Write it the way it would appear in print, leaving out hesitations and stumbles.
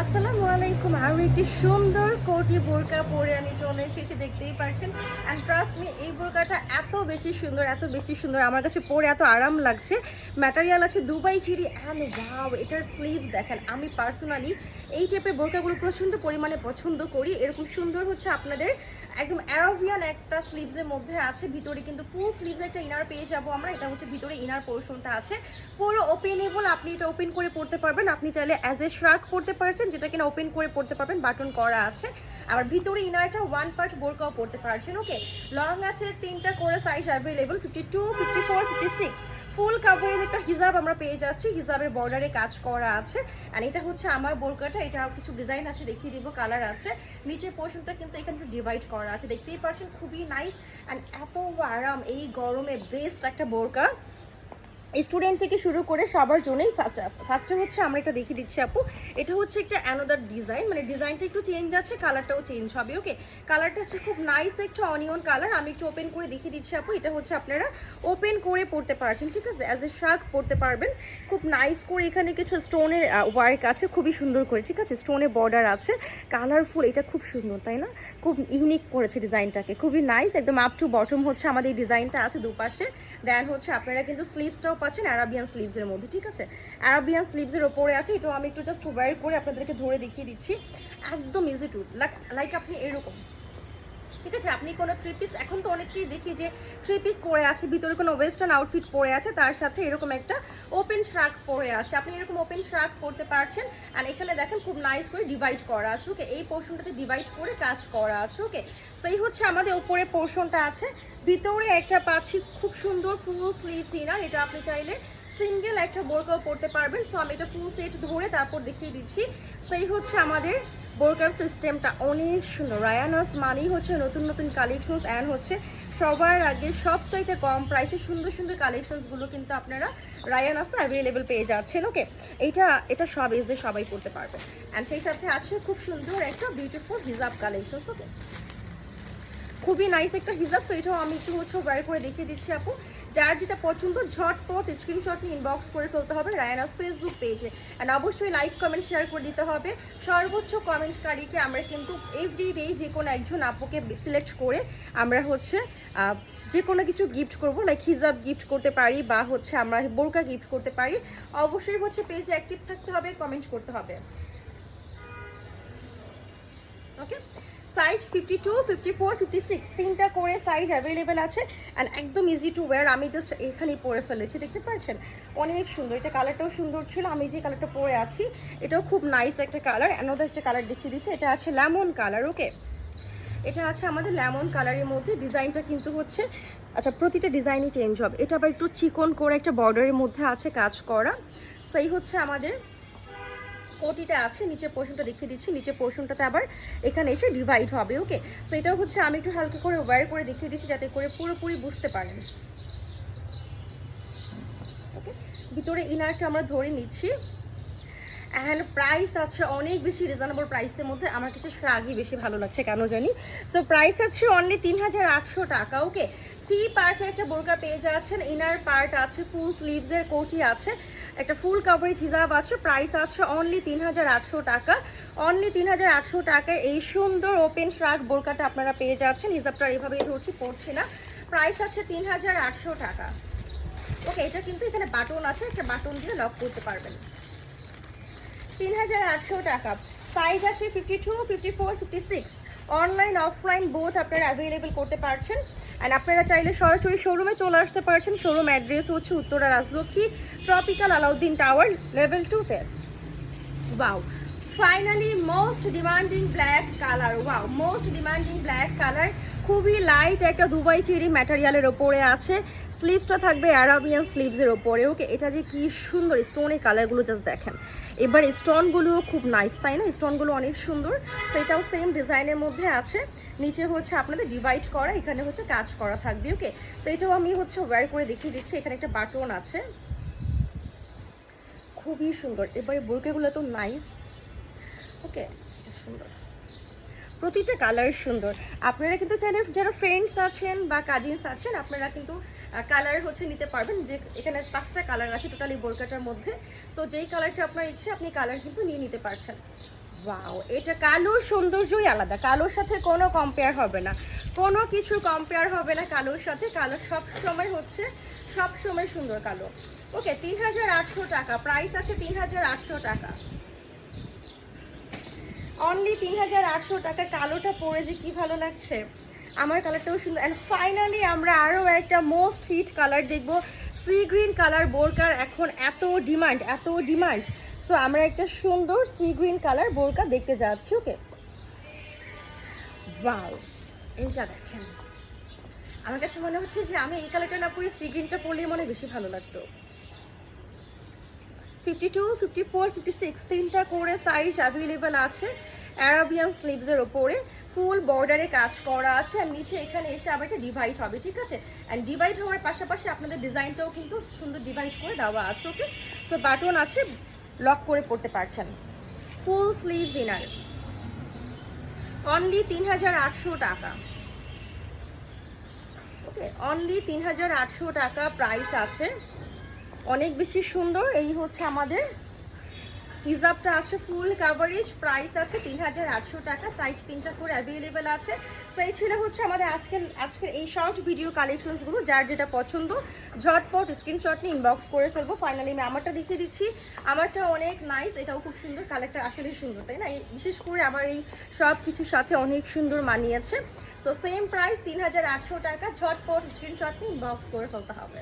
আসসালামু আলাইকুম। আরও একটি সুন্দর কোটি বোরকা পরে আমি চলে এসেছি, দেখতেই পারছেন। অ্যান্ড ট্রাস্ট মি, এই বোরকাটা এত বেশি সুন্দর, আমার কাছে পরে এত আরাম লাগছে। ম্যাটেরিয়াল আছে দুবাই চিরি অ্যান্ড ওয়াও, এটার স্লিভস দেখেন। আমি পার্সোনালি এই টাইপের বোরকাগুলো প্রচণ্ড পরিমাণে পছন্দ করি। এরকম সুন্দর হচ্ছে আপনাদের একদম অ্যারাবিয়ান একটা স্লিভসের মধ্যে আছে, ভিতরে কিন্তু ফুল স্লিভস একটা ইনার পেয়ে যাবো আমরা। এটা হচ্ছে ভিতরে ইনার পোর্শনটা আছে পুরো ওপেনেবল, আপনি এটা ওপেন করে পড়তে পারবেন। আপনি চাইলে অ্যাজ এ শ্রাক পড়তে পারছেন, যেটা কিনা ওপেন করে পড়তে পারবেন, বাটন করা আছে। আবার ভিতরে ইনারটা ওয়ান পার্ট বোরকাও পড়তে পারছেন। ওকে, লং আছে 3টা করে সাইজ অ্যাভেলেবল, 52, 54, 56। ফুল কাভারেজ একটা হিজাব আমরা পেয়ে যাচ্ছি, হিজাবের বর্ডারে কাজ করা আছে। আর এটা হচ্ছে আমার বোরকাটা, এটা কিছু ডিজাইন আছে দেখিয়ে দিব, কালার আছে। নিচের পোর্শনটা কিন্তু এখানে একটু ডিভাইড করা আছে, দেখতেই পাচ্ছেন, খুবই নাইস অ্যান্ড এত আরাম। এই গরমে বেস্ট একটা বোরকা, স্টুডেন্ট থেকে শুরু করে সবার জন্যই। ফার্স্টে হচ্ছে আমরা এটা দেখিয়ে দিচ্ছি আপু। এটা হচ্ছে একটা অ্যানাদার ডিজাইন, মানে ডিজাইনটা একটু চেঞ্জ আছে, কালারটাও চেঞ্জ হবে। ওকে, কালারটা হচ্ছে খুব নাইস একটা অনিয়ন কালার। আমি একটু ওপেন করে দেখিয়ে দিচ্ছি আপু। এটা হচ্ছে আপনারা ওপেন করে পড়তে পারছেন, ঠিক আছে, অ্যাজ এ শার্ক পড়তে পারবেন। খুব নাইস করে এখানে কিছু স্টোনের ওয়ার্ক আছে, খুবই সুন্দর করে, ঠিক আছে, স্টোনের বর্ডার আছে, কালারফুল। এটা খুব সুন্দর, তাই না? খুব ইউনিক করেছে ডিজাইনটাকে, খুবই নাইস। একদম আপ টু বটম হচ্ছে আমাদের এই ডিজাইনটা আছে দুপাশে। দেন হচ্ছে আপনারা কিন্তু স্লিভসটাও পাচ্ছেন অ্যারাবিয়ান স্লিভসের মধ্যে, ঠিক আছে, অ্যারাবিয়ান স্লিভসের ওপরে আছে। এটাও আমি একটু জাস্ট ওয়্যার করে আপনাদেরকে ধরে দেখিয়ে দিচ্ছি। একদম ইজি টু লাইক আপনি এরকম, ঠিক আছে, আপনি কোনো থ্রি পিস, এখন তো অনেককেই দেখি যে থ্রি পিস পরে আছে, ভিতরে কোনো ওয়েস্টার্ন আউটফিট পরে আছে, তার সাথে এরকম একটা ওপেন শ্রাক পরে আছে। আপনি এরকম ওপেন শ্রাক পরতে পারছেন। আর এখানে দেখেন খুব নাইস করে ডিভাইড করা আছে। ওকে, এই পোর্শনটাতে ডিভাইড করে কাজ করা আছে। ওকে, সেই হচ্ছে আমাদের উপরে পোর্শনটা আছে, ভিতরে একটা পাচ্ছি খুব সুন্দর ফুল স্লিভস ইনার। এটা আপনি চাইলে সিঙ্গেল একটা বোরকাও পরতে পারবেন। সো আমি এটা ফুল সেট ধরে তারপর দেখিয়ে দিচ্ছি। সেই হচ্ছে আমাদের বোরকার সিস্টেমটা অনেক সুন্দর। রায়ানাস মানেই হচ্ছে নতুন নতুন কালেকশনস অ্যান্ড হচ্ছে সবার আগে সবচাইতে কম প্রাইসে সুন্দর সুন্দর কালেকশনসগুলো কিন্তু আপনারা রায়ানাসে অ্যাভেলেবেল পেয়ে যাচ্ছেন। ওকে, এটা সব এজে সবাই পড়তে পারবে। অ্যান্ড সেই সাথে আছে খুব সুন্দর একটা বিউটিফুল হিজাব কালেকশনস। ওকে, খুবই নাইস একটা হিজাব। সো এটাও আমি একটু হচ্ছে ওয়্যার করে দেখিয়ে দিচ্ছি আপু। যার যেটা পছন্দ ঝটপট স্ক্রিনশট নিয়ে ইনবক্স করে ফেলতে হবে রায়ানাস ফেসবুক পেজে। অ্যান্ড অবশ্যই লাইক কমেন্ট শেয়ার করে দিতে হবে। সর্বোচ্চ কমেন্টকারীকে আমরা কিন্তু এভরিডে যে কোনো একজন আপুকে সিলেক্ট করে আমরা হচ্ছে যে কোনো কিছু গিফট করবো, লাইক হিজাব গিফট করতে পারি বা হচ্ছে আমরা বোরকা গিফট করতে পারি। অবশ্যই হচ্ছে পেজে অ্যাক্টিভ থাকতে হবে, কমেন্ট করতে হবে। ওকে, সাইজ 52, 54, 56 তিনটা করে সাইজ অ্যাভেলেবেল আছে। অ্যান্ড একদম ইজি টু ওয়্যার। আমি জাস্ট এখানেই পরে ফেলেছি, দেখতে পাচ্ছেন, অনেক সুন্দর। এটা কালারটাও সুন্দর ছিল, আমি যে কালারটা পরে আছি এটাও খুব নাইস একটা কালার। অ্যানাদার একটা কালার দেখিয়ে দিচ্ছি, এটা আছে লেমন কালার। ওকে, এটা আছে আমাদের লেমন কালারের মধ্যে। ডিজাইনটা কিন্তু হচ্ছে, আচ্ছা, প্রতিটা ডিজাইনই চেঞ্জ হবে। এটা আবার একটু চিকন করে একটা বর্ডারের মধ্যে আছে কাজ করা। সেই হচ্ছে আমাদের কোটিটা আছে। নিচের পোর্শনটা দেখিয়ে দিচ্ছি, নিচের পোর্শনটাতে আবার এখানে এসে ডিভাইড হবে। ওকে, সো এটাও হচ্ছে আমি একটু হালকা করে ওয়্যার করে দেখিয়ে দিচ্ছি যাতে করে পুরোপুরি বুঝতে পারেন। ওকে, ভিতরে ইনারটা আমরা ধরে নিচ্ছি। অ্যান্ড প্রাইস আছে অনেক বেশি রিজনেবল প্রাইসের মধ্যে। আমার কাছে শ্রাগই বেশি ভালো লাগছে কেন জানি। সো প্রাইস আছে অনলি 3800 টাকা। ওকে, 3 পার্টে একটা বোরকা পেয়ে যাচ্ছেন। ইনার পার্ট আছে, ফুল স্লিভসের কোটি আছে, একটা ফুল কাভারেজ হিজাব আছে। প্রাইস আছে অনলি 3800 টাকা। অনলি 3800 টাকায় এই সুন্দর ওপেন শ্রাগ বোরকাটা আপনারা পেয়ে যাচ্ছেন। হিজাবটা এইভাবেই ধরছি, পড়ছি না। প্রাইস আছে 3800 টাকা। ওকে, এটা কিন্তু এখানে বাটন আছে, একটা বাটন দিয়ে লক করতে পারবেন। 3800 টাকা। সাইজ আছে 52, 54, 56। অনলাইন অফলাইন বোথ আপনারা অ্যাভেলেবেল করতে পারছেন। অ্যান্ড আপনারা চাইলে সরাসরি শোরুমে চলে আসতে পারছেন। শোরুম অ্যাড্রেস হচ্ছে Uttara Rajlakshmi, tropical Alauddin tower, level 2-তে। Wow, finally most demanding black colour. Wow, most demanding black colour, খুবই লাইট একটা দুবাই চেরি ম্যাটেরিয়ালের ওপরে আছে। স্লিভসটা থাকবে অ্যারাবিয়ান স্লিভসের ওপরে। ওকে, এটা যে কি সুন্দর স্টোনের কালারগুলো জাস্ট দেখেন। এবার স্টোনগুলোও খুব নাইস, তাই না? স্টোনগুলো অনেক সুন্দর। সেটাও সেম ডিজাইনের মধ্যে আছে। নিচে হচ্ছে আপনাদের ডিভাইড করা, এখানে হচ্ছে কাজ করা থাকবে। ওকে, সেটাও আমি হচ্ছে ওয়্যার করে দেখিয়ে দিচ্ছি। এখানে একটা বাটন আছে, খুবই সুন্দর। এবারে বোরকাগুলো তো নাইস। ওকে, সুন্দর, প্রতিটা কালার সুন্দর। আপনারা কিন্তু চাইলে যারা ফ্রেন্ডস আছেন বা কাজিনস আছেন আপনারা কিন্তু কালার হচ্ছে নিতে পারবেন। যে এখানে 5টা কালার আছে টোটালি বোরকাটার মধ্যে। সো যেই কালারটা আপনার ইচ্ছে আপনি কালার কিন্তু নিয়ে নিতে পারছেন। ওয়াও, এটা কালোর সৌন্দর্যই আলাদা, কালোর সাথে কোনো কম্পেয়ার হবে না, কোনো কিছু কম্পেয়ার হবে না কালোর সাথে। কালো সবসময় হচ্ছে সবসময় সুন্দর কালো। ওকে, 3800 টাকা প্রাইস আছে, 3800 টাকা, অনলি 3800 টাকা। কালোটা পরে যে কি ভালো লাগছে, আমার কালারটাও সুন্দর। অ্যান্ড ফাইনালি আমরা আরও একটা মোস্ট হিট কালার দেখবো, সি গ্রিন কালার বোরকার এখন এত ডিমান্ড, এত ডিমান্ড। সো আমরা একটা সুন্দর সি গ্রিন কালার বোরকা দেখতে যাচ্ছি। ওকে, ওয়াও, এইটা দেখেন, আমার কাছে মনে হচ্ছে যে আমি এই কালারটা না পরে সি গ্রিনটা পরলে মনে বেশি ভালো লাগতো। 52, 54, 56 তিনটা করে সাইজ অ্যাভেলেবেল আছে। অ্যারাবিয়ান স্লিভসের ওপরে ফুল বর্ডারে কাজ করা আছে, আর নিচে এখানে এসে আবার একটা ডিভাইড হবে, ঠিক আছে। অ্যান্ড ডিভাইড হওয়ার পাশাপাশি আপনাদের ডিজাইনটাও কিন্তু সুন্দর ডিভাইড করে দেওয়া আছে। ওকে, সো বাটন আছে, লক করে পড়তে পারছেন। ফুল স্লিভস ইনার, অনলি 3800 টাকা। ওকে, অনলি 3800 টাকা প্রাইস আছে, অনেক বেশি সুন্দর। এই হচ্ছে আমাদের হিজাবটা আছে, ফুল কাভারেজ, প্রাইস আছে 3800 টাকা, সাইজ তিনটা করে অ্যাভেলেবেল আছে। সেই ছিল হচ্ছে আমাদের আজকের এই শর্ট ভিডিও কালেকশনসগুলো। যার যেটা পছন্দ ঝটপট স্ক্রিনশট নিয়ে ইনবক্স করে ফেলবো। ফাইনালি আমি আমারটা দেখিয়ে দিচ্ছি, আমারটা অনেক নাইস, এটাও খুব সুন্দর, কালারটা আসলে সুন্দর, তাই না? বিশেষ করে আমার এই সব কিছুর সাথে অনেক সুন্দর মানিয়েছে। সো সেম প্রাইস 3800 টাকা, ঝটপট স্ক্রিনশট নিয়ে ইনবক্স করে ফেলতে হবে।